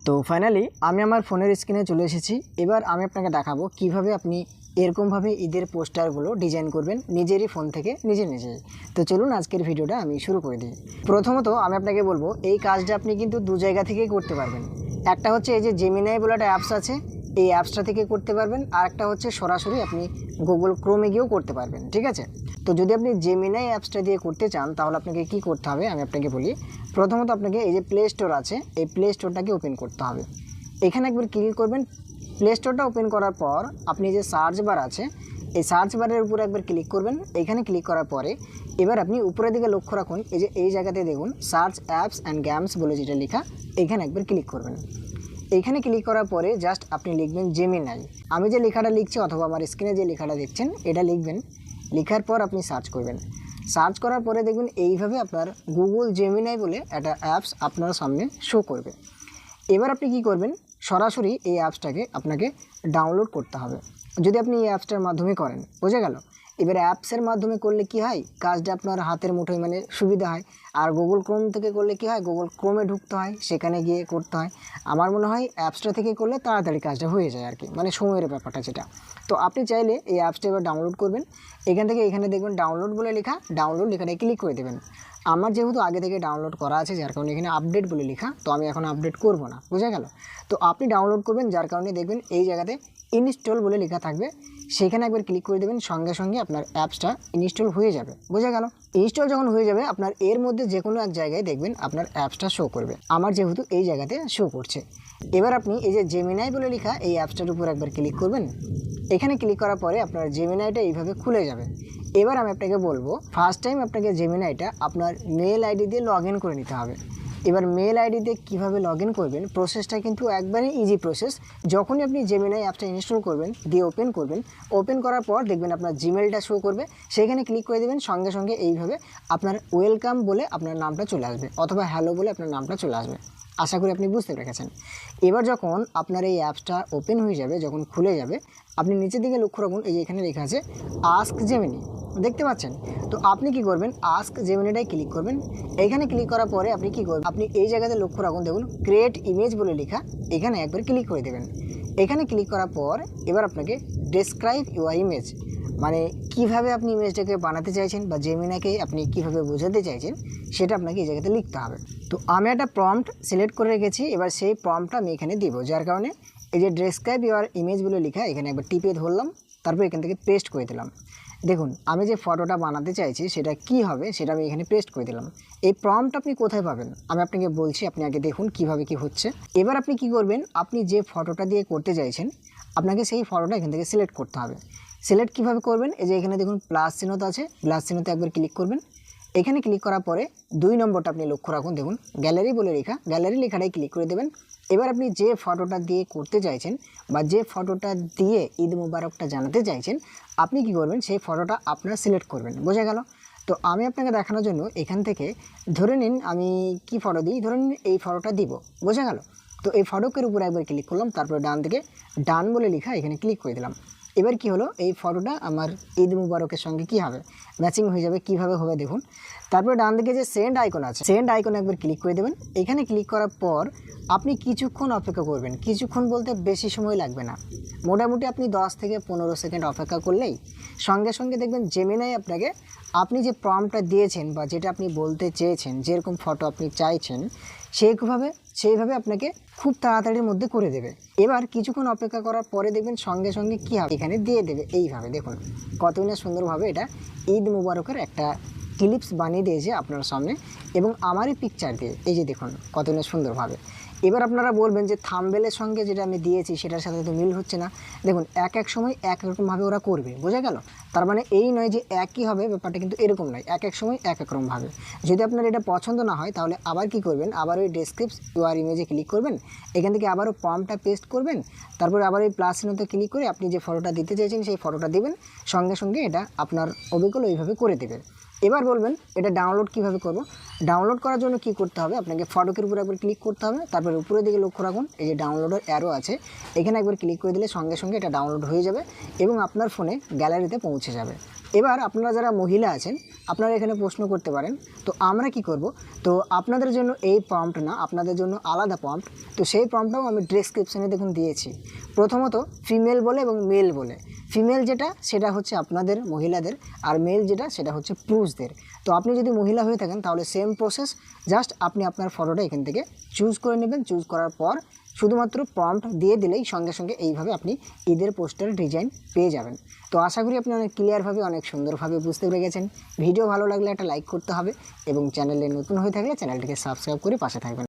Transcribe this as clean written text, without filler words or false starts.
তো ফাইনালি আমি আমার ফোনের স্ক্রিনে চলে এসেছি। এবার আমি আপনাকে দেখাবো কিভাবে আপনি এরকমভাবে ঈদের পোস্টারগুলো ডিজাইন করবেন নিজেরই ফোন থেকে নিজেই। তো চলুন আজকের ভিডিওটা আমি শুরু করে দিই। প্রথমত আমি আপনাকে বলবো এই কাজটা আপনি কিন্তু দু জায়গা থেকেই করতে পারবেন। একটা হচ্ছে এই যে জেমিনাই বলে একটা অ্যাপস আছে, এই অ্যাপসটা থেকে করতে পারবেন। আর একটা হচ্ছে সরাসরি আপনি গুগল ক্রোমে গিয়েও করতে পারবেন, ঠিক আছে। তো যদি আপনি জেমিনাই অ্যাপসটা দিয়ে করতে চান তাহলে আপনাকে কি করতে হবে আমি আপনাকে বলি। প্রথমত আপনাকে এই যে প্লে স্টোর আছে, এই প্লে স্টোরটাকে ওপেন করতে হবে। এখানে একবার ক্লিক করবেন। প্লে স্টোরটা ওপেন করার পর আপনি যে সার্চ বার আছে, এই সার্চ বারের উপরে একবার ক্লিক করবেন। এখানে ক্লিক করার পরে এবার আপনি উপরের দিকে লক্ষ্য রাখুন, এই যে এই জায়গাতে দেখুন সার্চ অ্যাপস অ্যান্ড গেমস বলে যেটা লেখা, এখানে একবার ক্লিক করবেন। এইখানে ক্লিক করার পরে জাস্ট আপনি লিখবেন জেমিনাই। আমি যে লেখাটা লিখছি অথবা আমার স্ক্রিনে যে লেখাটা দেখছেন এটা লিখবেন। লেখার পর আপনি সার্চ করবেন। সার্চ করার পরে দেখবেন এইভাবে আপনার গুগল জেমিনাই বলে একটা অ্যাপস আপনার সামনে শো করবে। এবার আপনি কি করবেন, সরাসরি এই অ্যাপসটাকে আপনাকে ডাউনলোড করতে হবে। যদি আপনি এই অ্যাপসটার মাধ্যমে করেন, বোঝা গেল। এবার অ্যাপসের মাধ্যমে করলে কি হয়, কাজটা আপনার হাতের মুঠোয় মানে সুবিধা হয়। আর গুগল ক্রোম থেকে করলে কি হয়, গুগল ক্রোমে ঢুকতে হয়, সেখানে গিয়ে করতে হয়। আমার মনে হয় অ্যাপসটা থেকে করলে তাড়াতাড়ি কাজটা হয়ে যায় আর কি, মানে সময়ের ব্যাপারটা যেটা। তো আপনি চাইলে এই অ্যাপসটা এবার ডাউনলোড করবেন। এখান থেকে এখানে দেখবেন ডাউনলোড বলে লেখা, ডাউনলোড লেখাটায় ক্লিক করে দেবেন। আমার যেহেতু আগে থেকে ডাউনলোড করা আছে যার কারণে এখানে আপডেট বলে লেখা, তো আমি এখন আপডেট করব না, বোঝা গেল। তো আপনি ডাউনলোড করবেন, যার কারণে দেখবেন এই জায়গাতে ইনস্টল বলে লেখা থাকবে, সেখানে একবার ক্লিক করে দেবেন। সঙ্গে সঙ্গে আপনার অ্যাপসটা ইনস্টল হয়ে যাবে, বোঝা গেল। ইনস্টল যখন হয়ে যাবে আপনার এর মধ্যে যে কোনো এক জায়গায় দেখবেন আপনার অ্যাপসটা শো করবে। আমার যেহেতু এই জায়গাতে শো করছে। এবার আপনি এই যে জেমিনাই বলে লেখা এই অ্যাপসটার উপর একবার ক্লিক করবেন। এখানে ক্লিক করার পরে আপনার জেমিনাইটা এইভাবে খুলে যাবে। এবার আমি আপনাকে বলবো ফার্স্ট টাইম আপনাকে জেমিনাইটা আপনার মেল আইডি দিয়ে লগ ইন করে নিতে হবে। এবার মেল আইডি দিয়ে কীভাবে লগ ইন করবেন, প্রসেসটা কিন্তু একবারে ইজি প্রসেস। যখনই আপনি জেমিনাই অ্যাপটা ইনস্টল করবেন, দিয়ে ওপেন করবেন, ওপেন করার পর দেখবেন আপনার জিমেলটা শো করবে, সেখানে ক্লিক করে দেবেন। সঙ্গে সঙ্গে এইভাবে আপনার ওয়েলকাম বলে আপনার নামটা চলে আসবে, অথবা হ্যালো বলে আপনার নামটা চলে আসবে। আশা করি আপনি বুঝতে পেরেছেন। এবার যখন আপনার এই অ্যাপসটা ওপেন হয়ে যাবে, যখন খুলে যাবে, আপনি নিচের দিকে লক্ষ্য রাখুন, এই যে এখানে লেখা আছে আস্ক জেমিনি, দেখতে পাচ্ছেন। তো আপনি কি করবেন, আস্ক জেমিনিটাই ক্লিক করবেন। এখানে ক্লিক করার পরে আপনি কি করবেন, আপনি এই জায়গাতে লক্ষ্য রাখুন, দেখুন ক্রিয়েট ইমেজ বলে লেখা, এখানে একবার ক্লিক করে দেবেন। এখানে ক্লিক করার পর এবার আপনাকে ডেসক্রাইব ইউর ইমেজ, মানে কিভাবে আপনি ইমেজটাকে বানাতে চাইছেন বা জেমিনাকে আপনি কিভাবে বোঝাতে চাইছেন সেটা আপনাকে এই জায়গাতে লিখতে হবে। তো আমি একটা প্রম্পট সিলেক্ট করে রেখেছি, এবার সেই প্রম্পটটা আমি এখানে দিব, যার কারণে এই যে ডেসক্রাইব ইউর ইমেজ বলে লেখা, এখানে একবার টিপে ধরলাম, তারপর এখান থেকে পেস্ট করে দিলাম। দেখুন আমি যে ফটোটা বানাতে চাইছি সেটা কি হবে সেটা আমি এখানে পেস্ট করে দিলাম। এই প্রম্পট আপনি কোথায় পাবেন আমি আপনাকে বলছি, আপনি আগে দেখুন কিভাবে কি হচ্ছে। এবার আপনি কি করবেন, আপনি যে ফটোটা দিয়ে করতে চাইছেন আপনাকে সেই ফটোটা এখান থেকে সিলেক্ট করতে হবে। সিলেক্ট কীভাবে করবেন, এই যে এখানে দেখুন প্লাস চিহ্নটা আছে, প্লাস চিহ্নতে একবার ক্লিক করবেন। এখানে ক্লিক করার পরে 2 নম্বরটা আপনি লক্ষ্য রাখুন, দেখুন গ্যালারি বলে লেখা, গ্যালারি লেখাটাই ক্লিক করে দেবেন। এবার আপনি যে ফটোটা দিয়ে করতে চাইছেন বা যে ফটোটা দিয়ে ঈদ মুবারকটা জানাতে চাইছেন, আপনি কি করবেন, সেই ফটোটা আপনার সিলেক্ট করবেন, বোঝা গেল। তো আমি আপনাকে দেখানোর জন্য এখান থেকে ধরে নিন আমি কি ফটো দিই, ধরে নিন এই ফটোটা দিব, বোঝা গেল। তো এই ফটোকের উপরে একবার ক্লিক করলাম, তারপরে ডান দিকে ডান বলে লেখা, এখানে ক্লিক করে দিলাম। এবার কি হলো, এই ফটোটা আমার ঈদ মুবারকের সঙ্গে কি হবে, ম্যাচিং হয়ে যাবে। কিভাবে হবে দেখুন। তারপরে ডান দিকে যে সেন্ড আইকন আছে, সেন্ড আইকনে একবার ক্লিক করে দেবেন। এখানে ক্লিক করার পর আপনি কিছুক্ষণ অপেক্ষা করবেন, কিছুক্ষণ বলতে বেশি সময় লাগবে না, মোটামুটি আপনি 10 থেকে 15 সেকেন্ড অপেক্ষা করলেই সঙ্গে সঙ্গে দেখবেন জেমিনাই আপনাকে আপনি যে প্রম্পটটা দিয়েছেন বা যেটা আপনি বলতে চেয়েছেন, যেরকম ফটো আপনি চাইছেন সেইভাবে আপনাকে খুব তাড়াতাড়ির মধ্যে করে দেবে। এবার কিছুক্ষণ অপেক্ষা করার পরে দেখবেন সঙ্গে সঙ্গে কী হবে, এখানে দিয়ে দেবে। এইভাবে দেখুন কতই না সুন্দরভাবে এটা ঈদ মুবারকের একটা ক্লিপস বানিয়ে দিয়েছে আপনার সামনে, এবং আমারই পিকচার দিয়ে, এই যে দেখুন কতই না সুন্দরভাবে। এবার আপনারা বলবেন যে থাম্বনেলের সঙ্গে যেটা আমি দিয়েছি সেটার সাথে তো মিল হচ্ছে না। দেখুন এক এক সময় এক রকমভাবে ওরা করবে, বোঝা গেল। তার মানে এই নয় যে একই হবে, ব্যাপারটা কিন্তু এরকম নয়, এক এক সময় এক এক রকমভাবে। যদি আপনার এটা পছন্দ না হয় তাহলে আবার কি করবেন, আবার ওই ডেসক্রিপ্ট ইউর ইমেজে ক্লিক করবেন, এখান থেকে আবারও প্রম্পটটা পেস্ট করবেন, তারপরে আবার ওই প্লাস চিহ্নতে ক্লিক করে আপনি যে ফটোটা দিতে চাইছেন সেই ফটোটা দিবেন, সঙ্গে সঙ্গে এটা আপনার অবিকল ওইভাবে করে দেবে। এবার বলবেন এটা ডাউনলোড কিভাবে করব। ডাউনলোড করার জন্য কি করতে হবে, আপনাকে ফটোকের উপরে একবার ক্লিক করতে হবে, তারপরে উপরের দিকে লক্ষ্য রাখুন, এই যে ডাউনলোডের অ্যারো আছে, এখানে একবার ক্লিক করে দিলে সঙ্গে সঙ্গে এটা ডাউনলোড হয়ে যাবে এবং আপনার ফোনে গ্যালারিতে পৌঁছে যাবে। এবার আপনারা যারা মহিলা আছেন আপনারা এখানে প্রশ্ন করতে পারেন। তো আমরা কি করব, তো আপনাদের জন্য এই প্রম্পট না, আপনাদের জন্য আলাদা প্রম্পট। তো সেই প্রম্পটটাও আমি ডেসক্রিপশানে দেখুন দিয়েছি। প্রথমত ফিমেল বলে এবং মেল বলে। ফিমেল যেটা সেটা হচ্ছে আপনাদের মহিলাদের, আর মেল যেটা সেটা হচ্ছে পুরুষদের। তো আপনি যদি মহিলা হয়ে থাকেন তাহলে সেম প্রসেস, জাস্ট আপনি আপনার ফটোটা এখান থেকে চুজ করে নেবেন। চুজ করার পর শুধুমাত্র প্রম্পট দিয়ে দিলেই সঙ্গে সঙ্গে এইভাবে আপনি ঈদের পোস্টার ডিজাইন পেয়ে যাবেন। তো আশা করি আপনি অনেক ক্লিয়ারভাবে, অনেক সুন্দরভাবে বুঝতে পেরে গেছেন। ভিডিও ভালো লাগলে একটা লাইক করতে হবে এবং চ্যানেলে নতুন হয়ে থাকলে চ্যানেলটিকে সাবস্ক্রাইব করে পাশে থাকবেন।